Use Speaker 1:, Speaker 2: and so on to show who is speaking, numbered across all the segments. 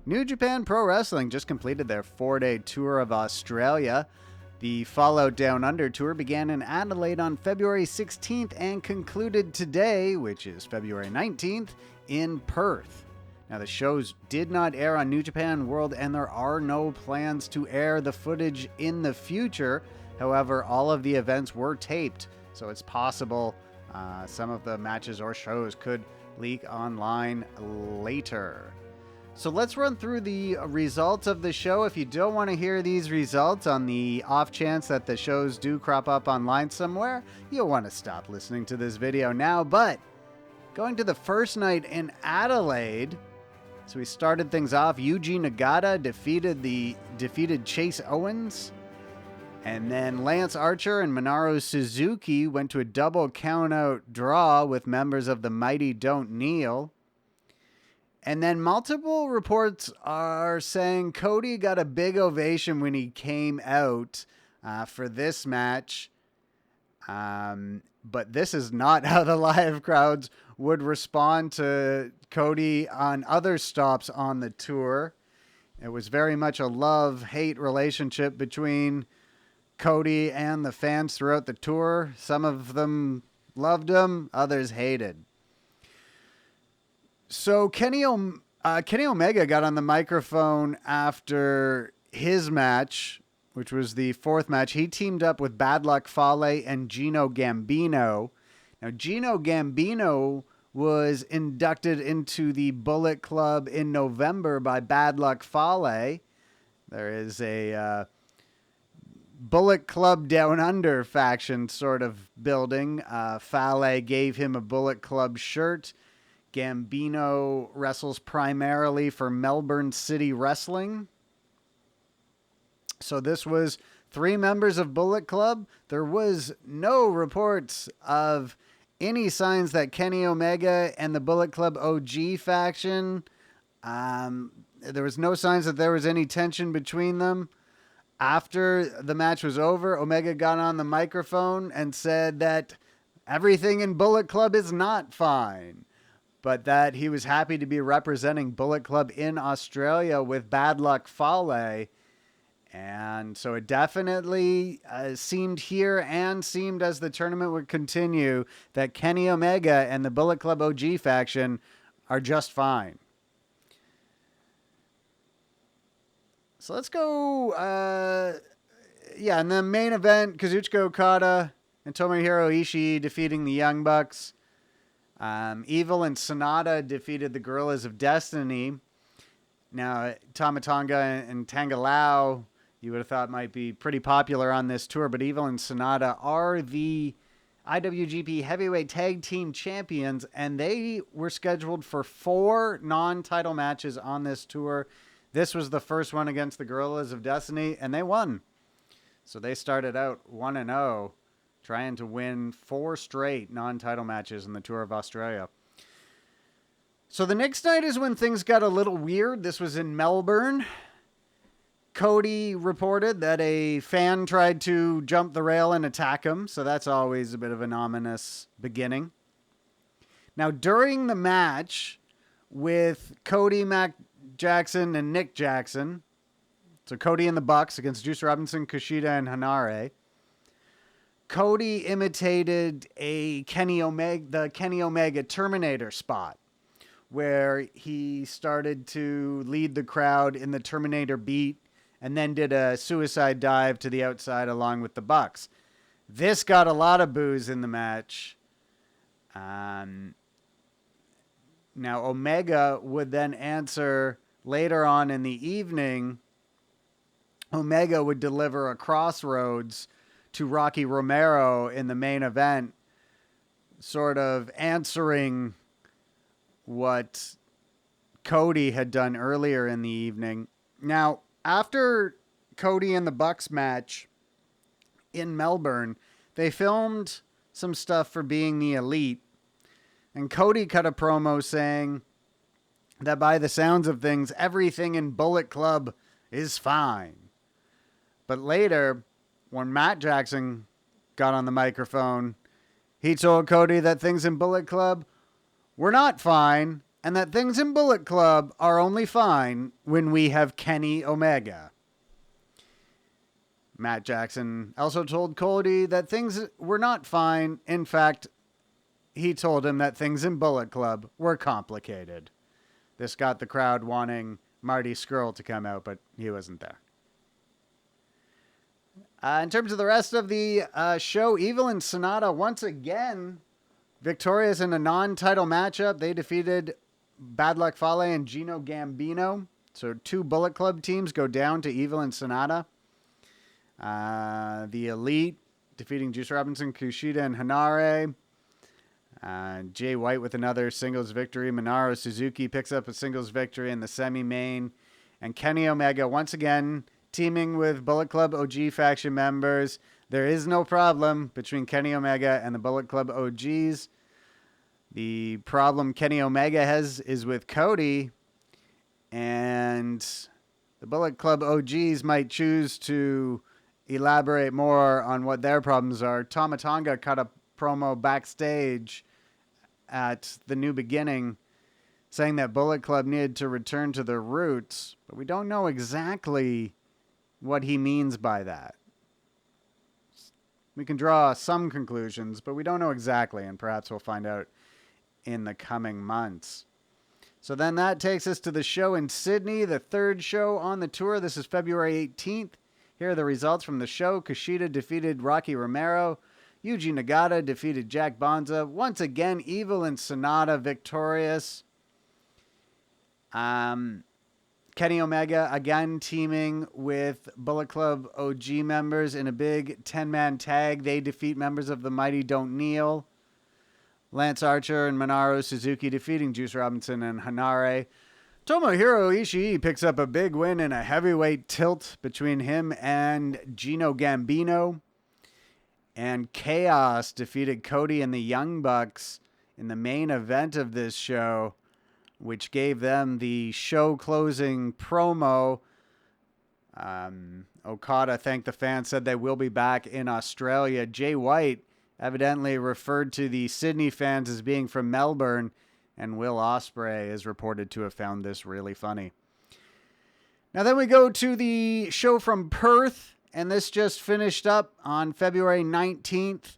Speaker 1: New Japan Pro Wrestling just completed their 4-day tour of Australia. The Fallout Down Under tour began in Adelaide on February 16th and concluded today, which is February 19th, in Perth. Now, the shows did not air on New Japan World, and there are no plans to air the footage in the future. However, all of the events were taped, so it's possible some of the matches or shows could leak online later. So let's run through the results of the show. If you don't want to hear these results, on the off chance that the shows do crop up online somewhere, you'll want to stop listening to this video now. But going to the first night in Adelaide, so we started things off. Yuji Nagata defeated Chase Owens. And then Lance Archer and Minoru Suzuki went to a double countout draw with members of the Mighty Don't Kneel. And then multiple reports are saying Cody got a big ovation when he came out for this match. But this is not how the live crowds would respond to Cody on other stops on the tour. It was very much a love-hate relationship between Cody and the fans throughout the tour. Some of them loved him, others hated. So Kenny Omega got on the microphone after his match, which was the fourth match. He teamed up with Bad Luck Fale and Gino Gambino. Now, Gino Gambino was inducted into the Bullet Club in November by Bad Luck Fale. There is a Bullet Club Down Under faction sort of building. Fale gave him a Bullet Club shirt. Gambino wrestles primarily for Melbourne City Wrestling. So this was 3 members of Bullet Club. There was no reports of any signs that Kenny Omega and the Bullet Club OG faction, there was no signs that there was any tension between them. After the match was over, Omega got on the microphone and said that everything in Bullet Club is not fine, but that he was happy to be representing Bullet Club in Australia with Bad Luck Fale. And so it definitely seemed here and seemed as the tournament would continue that Kenny Omega and the Bullet Club OG faction are just fine. So let's go, in the main event, Kazuchika Okada and Tomohiro Ishii defeating the Young Bucks. Evil and Sonata defeated the Gorillas of Destiny. Now, Tama Tonga and Tangaloa, you would have thought might be pretty popular on this tour, but Evil and Sonata are the IWGP Heavyweight Tag Team Champions, and they were scheduled for 4 non-title matches on this tour. This was the first one against the Gorillas of Destiny, and they won. So they started out 1-0, trying to win 4 straight non-title matches in the Tour of Australia. So the next night is when things got a little weird. This was in Melbourne. Cody reported that a fan tried to jump the rail and attack him, so that's always a bit of an ominous beginning. Now, during the match with Cody, Mac Jackson, and Nick Jackson, so Cody and the Bucks against Juice Robinson, Kushida, and Hanare, Cody imitated the Kenny Omega Terminator spot, where he started to lead the crowd in the Terminator beat and then did a suicide dive to the outside along with the Bucks. This got a lot of boos in the match. Now, Omega would then answer later on in the evening. Omega would deliver a crossroads to Rocky Romero in the main event, sort of answering what Cody had done earlier in the evening. Now, after Cody and the Bucks match in Melbourne, they filmed some stuff for Being the Elite, and Cody cut a promo saying that by the sounds of things, everything in Bullet Club is fine. But later, when Matt Jackson got on the microphone, he told Cody that things in Bullet Club were not fine, and that things in Bullet Club are only fine when we have Kenny Omega. Matt Jackson also told Cody that things were not fine. In fact, he told him that things in Bullet Club were complicated. This got the crowd wanting Marty Scurll to come out, but he wasn't there. In terms of the rest of the show, Evil and Sonata once again victorious in a non-title matchup. They defeated Bad Luck Fale and Gino Gambino. So 2 Bullet Club teams go down to Evil and Sonata. The Elite defeating Juice Robinson, Kushida, and Hanare. Jay White with another singles victory. Minoru Suzuki picks up a singles victory in the semi-main. And Kenny Omega once again teaming with Bullet Club OG faction members. There is no problem between Kenny Omega and the Bullet Club OGs. The problem Kenny Omega has is with Cody. And the Bullet Club OGs might choose to elaborate more on what their problems are. Tama Tonga cut a promo backstage at the New Beginning saying that Bullet Club needed to return to their roots, but we don't know exactly what he means by that. We can draw some conclusions, but we don't know exactly, and perhaps we'll find out in the coming months. So then that takes us to the show in Sydney, the 3rd show on the tour. This is February 18th. Here are the results from the show. Kushida defeated Rocky Romero. Yuji Nagata defeated Jack Bonza. Once again, Evil and Sonata victorious. Kenny Omega again teaming with Bullet Club OG members in a big 10-man tag. They defeat members of the Mighty Don't Kneel. Lance Archer and Minoru Suzuki defeating Juice Robinson and Hanare. Tomohiro Ishii picks up a big win in a heavyweight tilt between him and Gino Gambino. And Chaos defeated Cody and the Young Bucks in the main event of this show, which gave them the show closing promo. Okada thanked the fans, said they will be back in Australia. Jay White evidently referred to the Sydney fans as being from Melbourne, and Will Ospreay is reported to have found this really funny. Now then we go to the show from Perth, and this just finished up on February 19th.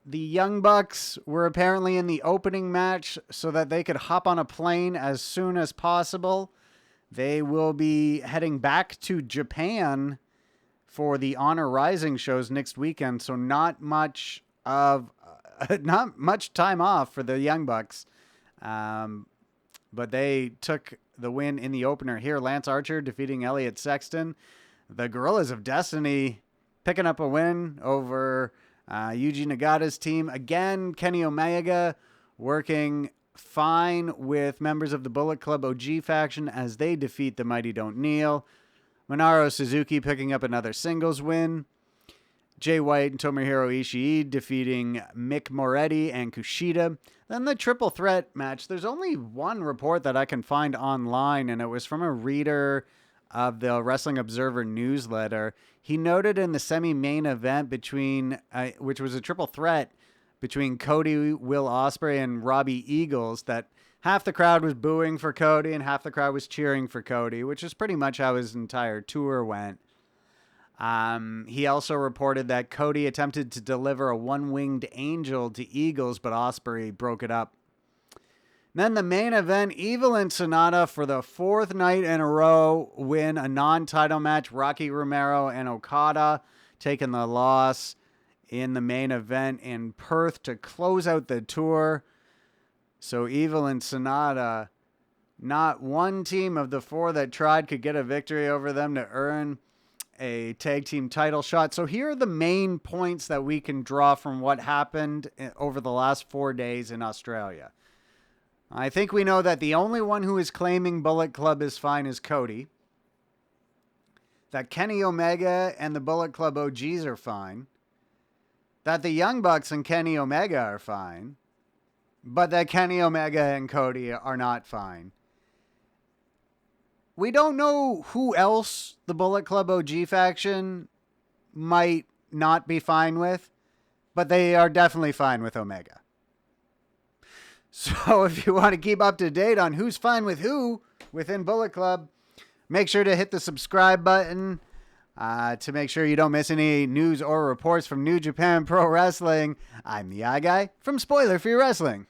Speaker 1: The Young Bucks were apparently in the opening match so that they could hop on a plane as soon as possible. They will be heading back to Japan for the Honor Rising shows next weekend, so not much time off for the Young Bucks. But they took the win in the opener here. Lance Archer defeating Elliot Sexton. The Gorillas of Destiny picking up a win over Yuji Nagata's team. Again, Kenny Omega working fine with members of the Bullet Club OG faction as they defeat the Mighty Don't Kneel. Minoru Suzuki picking up another singles win. Jay White and Tomohiro Ishii defeating Mick Moretti and Kushida. Then the triple threat match. There's only one report that I can find online, and it was from a reader of the Wrestling Observer newsletter. He noted in the semi-main event between, which was a triple threat between Cody, Will Ospreay, and Robbie Eagles, that half the crowd was booing for Cody and half the crowd was cheering for Cody, which is pretty much how his entire tour went. He also reported that Cody attempted to deliver a one-winged angel to Eagles, but Ospreay broke it up. Then the main event, Evil and Sonata for the 4th night in a row win a non-title match. Rocky Romero and Okada taking the loss in the main event in Perth to close out the tour. So Evil and Sonata, not one team of the 4 that tried could get a victory over them to earn a tag team title shot. So here are the main points that we can draw from what happened over the last 4 days in Australia. I think we know that the only one who is claiming Bullet Club is fine is Cody. That Kenny Omega and the Bullet Club OGs are fine. That the Young Bucks and Kenny Omega are fine. But that Kenny Omega and Cody are not fine. We don't know who else the Bullet Club OG faction might not be fine with, but they are definitely fine with Omega. So if you want to keep up to date on who's fine with who within Bullet Club, make sure to hit the subscribe button to make sure you don't miss any news or reports from New Japan Pro Wrestling. I'm the Eye Guy from Spoiler Free Wrestling.